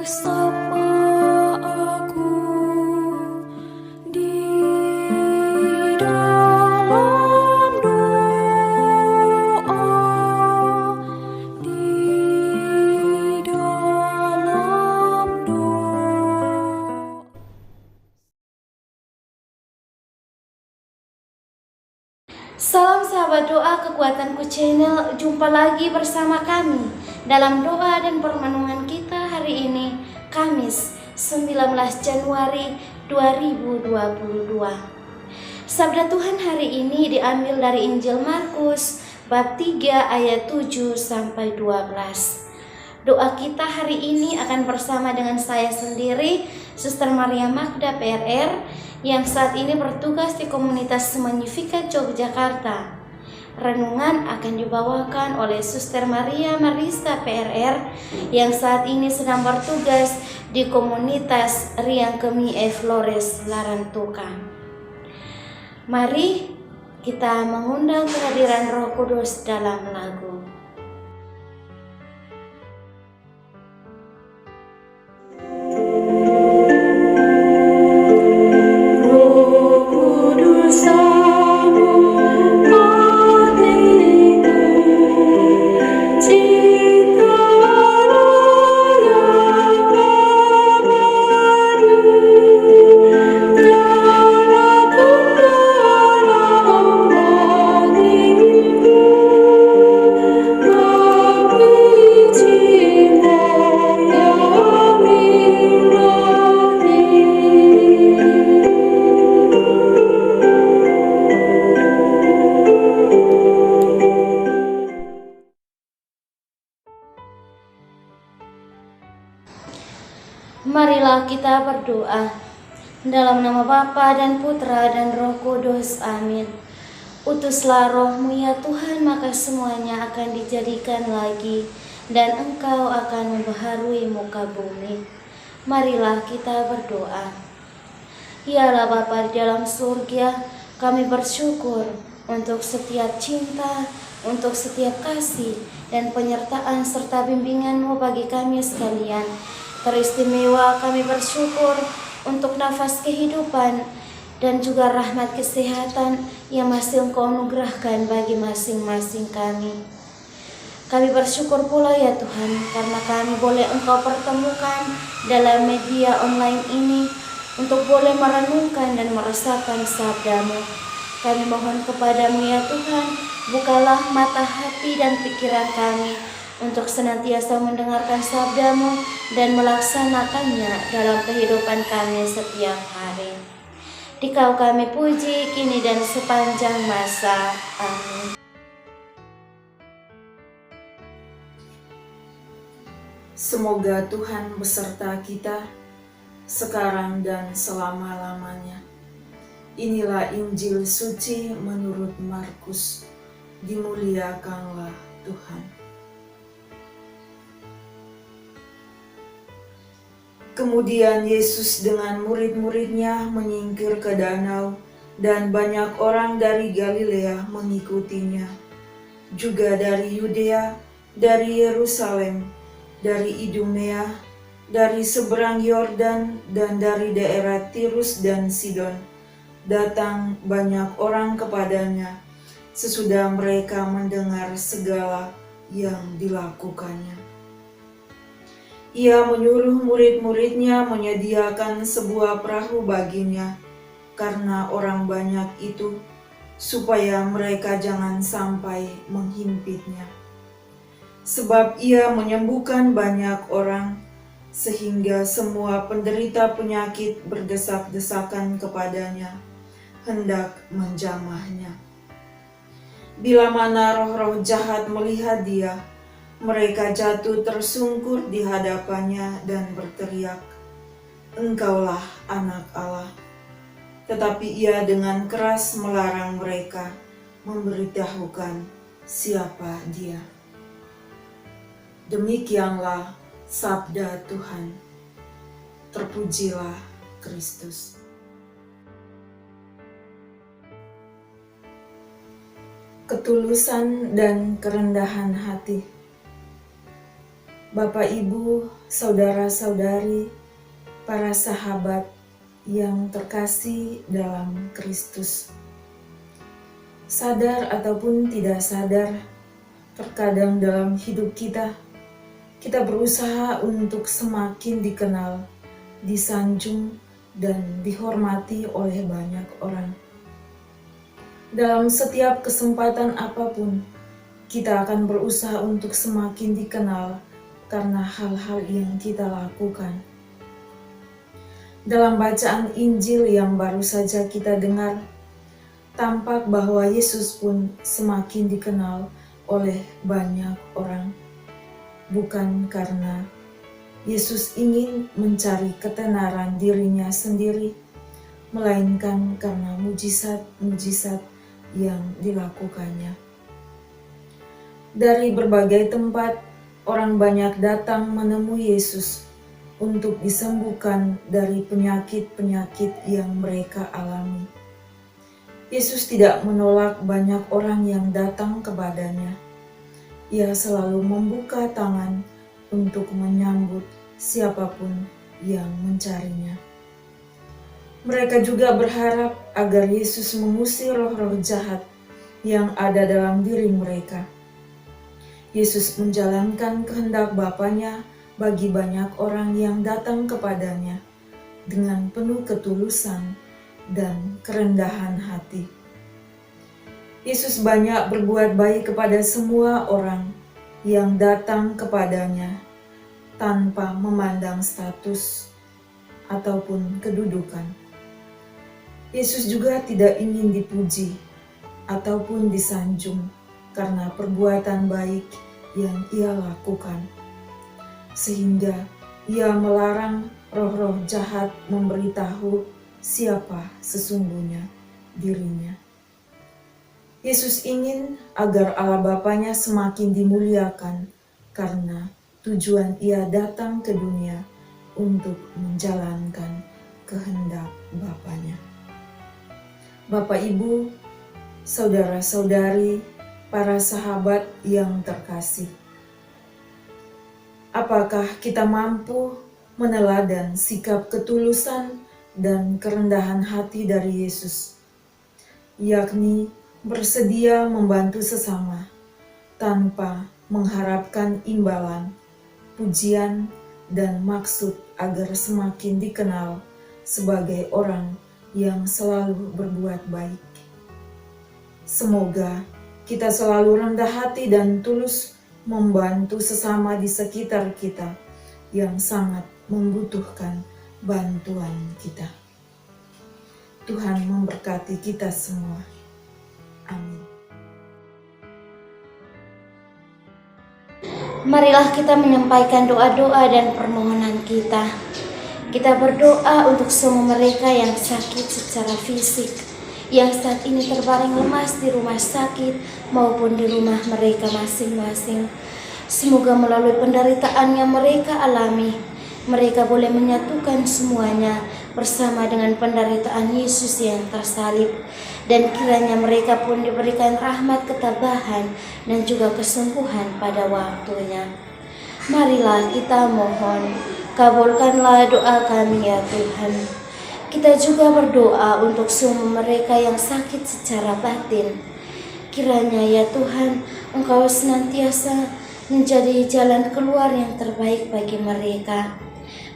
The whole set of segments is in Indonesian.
Sapa aku di dalam doa, di dalam doa. Salam sahabat doa Kekuatanku Channel, jumpa lagi bersama kami dalam doa dan permenungan kita hari ini, Kamis 19 Januari 2022. Sabda Tuhan hari ini diambil dari Injil Markus bab 3 ayat 7 sampai 12. Doa kita hari ini akan bersama dengan saya sendiri, Suster Maria Magda PRR, yang saat ini bertugas di komunitas Magnificat Yogyakarta. Renungan akan dibawakan oleh Suster Maria Marisa PRR yang saat ini sedang bertugas di komunitas Riangkemi E Flores Larantuka. Mari kita mengundang kehadiran Roh Kudus dalam lagu. Marilah kita berdoa. Dalam nama Bapa dan Putra dan Roh Kudus, amin. Utuslah Roh-Mu ya Tuhan, maka semuanya akan dijadikan lagi, dan Engkau akan membaharui muka bumi. Marilah kita berdoa. Ya Bapa di dalam surga, kami bersyukur untuk setiap cinta, untuk setiap kasih dan penyertaan serta bimbingan-Mu bagi kami sekalian. Teristimewa kami bersyukur untuk nafas kehidupan dan juga rahmat kesehatan yang masih Engkau anugerahkan bagi masing-masing kami. Kami bersyukur pula ya Tuhan, karena kami boleh Engkau pertemukan dalam media online ini untuk boleh merenungkan dan merasakan sabda-Mu. Kami mohon kepadamu ya Tuhan, bukalah mata hati dan pikiran kami untuk senantiasa mendengarkan sabda-Mu dan melaksanakannya dalam kehidupan kami setiap hari. Dikau kami puji kini dan sepanjang masa. Amin. Semoga Tuhan beserta kita sekarang dan selama-lamanya. Inilah Injil suci menurut Markus. Dimuliakanlah Tuhan. Kemudian Yesus dengan murid-muridnya menyingkir ke danau, dan banyak orang dari Galilea mengikutinya. Juga dari Yudea, dari Yerusalem, dari Idumea, dari seberang Yordan, dan dari daerah Tirus dan Sidon. Datang banyak orang kepadanya, sesudah mereka mendengar segala yang dilakukannya. Ia menyuruh murid-muridnya menyediakan sebuah perahu baginya, karena orang banyak itu, supaya mereka jangan sampai menghimpitnya. Sebab ia menyembuhkan banyak orang, sehingga semua penderita penyakit berdesak-desakan kepadanya, hendak menjamahnya. Bila mana roh-roh jahat melihat dia, mereka jatuh tersungkur di hadapannya dan berteriak, "Engkaulah Anak Allah." Tetapi ia dengan keras melarang mereka memberitahukan siapa dia. Demikianlah sabda Tuhan. Terpujilah Kristus. Ketulusan dan kerendahan hati. Bapak, Ibu, saudara-saudari, para sahabat yang terkasih dalam Kristus. Sadar ataupun tidak sadar, terkadang dalam hidup kita berusaha untuk semakin dikenal, disanjung, dan dihormati oleh banyak orang. Dalam setiap kesempatan apapun, kita akan berusaha untuk semakin dikenal karena hal-hal yang kita lakukan. Dalam bacaan Injil yang baru saja kita dengar, tampak bahwa Yesus pun semakin dikenal oleh banyak orang. Bukan karena Yesus ingin mencari ketenaran dirinya sendiri, melainkan karena mujizat-mujizat yang dilakukannya. Dari berbagai tempat, orang banyak datang menemui Yesus untuk disembuhkan dari penyakit-penyakit yang mereka alami. Yesus tidak menolak banyak orang yang datang kepadanya. Ia selalu membuka tangan untuk menyambut siapapun yang mencarinya. Mereka juga berharap agar Yesus mengusir roh-roh jahat yang ada dalam diri mereka. Yesus menjalankan kehendak Bapanya bagi banyak orang yang datang kepadanya dengan penuh ketulusan dan kerendahan hati. Yesus banyak berbuat baik kepada semua orang yang datang kepadanya tanpa memandang status ataupun kedudukan. Yesus juga tidak ingin dipuji ataupun disanjung karena perbuatan baik yang ia lakukan, sehingga ia melarang roh-roh jahat memberitahu siapa sesungguhnya dirinya. Yesus ingin agar Allah Bapanya semakin dimuliakan karena tujuan ia datang ke dunia untuk menjalankan kehendak Bapanya. Bapak, Ibu, saudara-saudari, para sahabat yang terkasih, apakah kita mampu meneladan sikap ketulusan dan kerendahan hati dari Yesus, yakni bersedia membantu sesama tanpa mengharapkan imbalan, pujian, dan maksud agar semakin dikenal sebagai orang yang selalu berbuat baik? Semoga kita selalu rendah hati dan tulus membantu sesama di sekitar kita yang sangat membutuhkan bantuan kita. Tuhan memberkati kita semua. Amin. Marilah kita menyampaikan doa-doa dan permohonan kita. Kita berdoa untuk semua mereka yang sakit secara fisik, yang saat ini terbaring lemas di rumah sakit maupun di rumah mereka masing-masing. Semoga melalui penderitaan yang mereka alami, mereka boleh menyatukan semuanya bersama dengan penderitaan Yesus yang tersalib, dan kiranya mereka pun diberikan rahmat ketabahan dan juga kesembuhan pada waktunya. Marilah kita mohon, kabulkanlah doa kami ya Tuhan. Kita juga berdoa untuk semua mereka yang sakit secara batin. Kiranya ya Tuhan, Engkau senantiasa menjadi jalan keluar yang terbaik bagi mereka,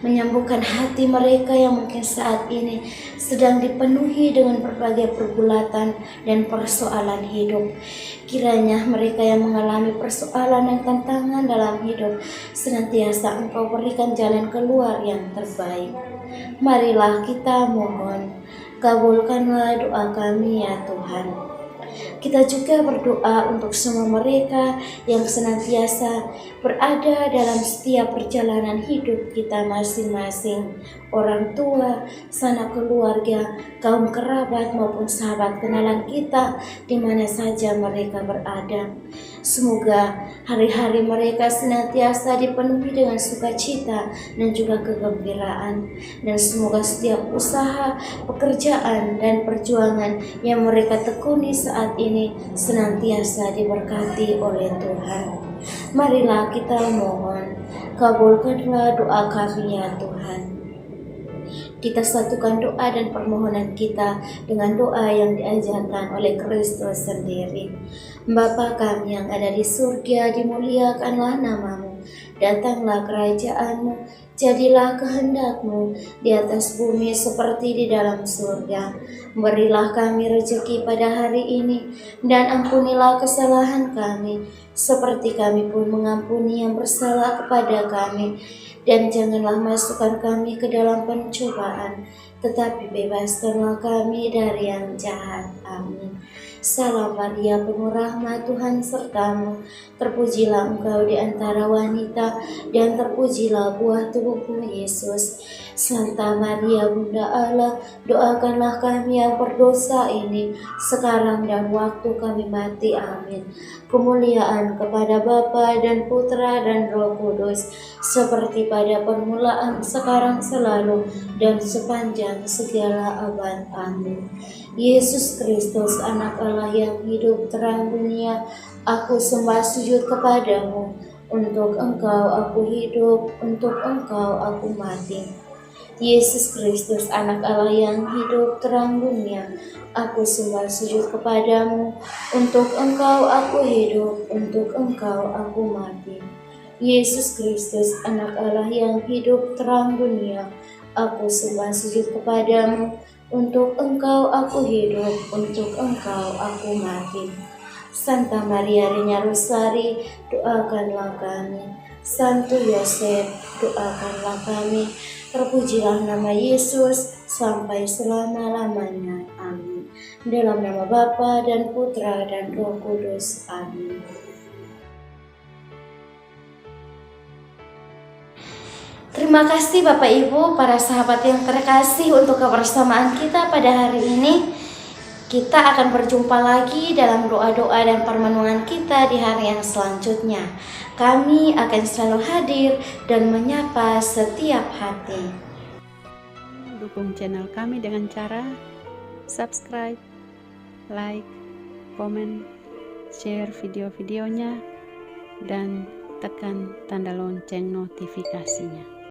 menyembuhkan hati mereka yang mungkin saat ini sedang dipenuhi dengan berbagai pergulatan dan persoalan hidup. Kiranya mereka yang mengalami persoalan dan tantangan dalam hidup, senantiasa Engkau berikan jalan keluar yang terbaik. Marilah kita mohon, kabulkanlah doa kami ya Tuhan. Kita juga berdoa untuk semua mereka yang senantiasa berada dalam setiap perjalanan hidup kita masing-masing, orang tua, sanak keluarga, kaum kerabat maupun sahabat kenalan kita di mana saja mereka berada. Semoga hari-hari mereka senantiasa dipenuhi dengan sukacita dan juga kegembiraan, dan semoga setiap usaha, pekerjaan, dan perjuangan yang mereka tekuni saat ini senantiasa diberkati oleh Tuhan. Marilah kita mohon, Kabulkanlah doa kami ya Tuhan. Kita satukan doa dan permohonan kita dengan doa yang diajarkan oleh Kristus sendiri. Bapa kami yang ada di surga, dimuliakanlah namamu. Datanglah kerajaanmu, jadilah kehendakmu di atas bumi seperti di dalam surga. Berilah kami rezeki pada hari ini, dan ampunilah kesalahan kami, seperti kami pun mengampuni yang bersalah kepada kami. Dan janganlah masukkan kami ke dalam pencobaan, tetapi bebaskanlah kami dari yang jahat. Amin. Salam Maria, penuh rahmat, Tuhan sertamu. Terpujilah engkau di antara wanita, dan terpujilah buah tubuhmu Yesus. Santa Maria, Bunda Allah, doakanlah kami yang berdosa ini, sekarang dan waktu kami mati. Amin. Kemuliaan kepada Bapa dan Putra dan Roh Kudus, seperti pada permulaan, sekarang, selalu, dan sepanjang segala abad. Amin. Yesus Kristus, Anak Allah yang hidup, terang dunia, aku sembah sujud kepadamu. Untuk Engkau aku hidup, untuk Engkau aku mati. Yesus Kristus, Anak Allah yang hidup, terang dunia, aku sembah sujud kepadamu. Untuk Engkau aku hidup, untuk Engkau aku mati. Yesus Kristus, Anak Allah yang hidup, terang dunia, aku sembah sujud kepadamu. Untuk Engkau aku hidup, untuk Engkau aku mati. Santa Maria Reina Rosari, doakanlah kami. Santo Yosef, doakanlah kami. Terpujilah nama Yesus sampai selama-lamanya. Amin. Dalam nama Bapa dan Putra dan Roh Kudus. Amin. Terima kasih Bapak Ibu, para sahabat yang terkasih, untuk kebersamaan kita pada hari ini. Kita akan berjumpa lagi dalam doa-doa dan permenungan kita di hari yang selanjutnya. Kami akan selalu hadir dan menyapa setiap hati. Dukung channel kami dengan cara subscribe, like, komen, share video-videonya, dan tekan tanda lonceng notifikasinya.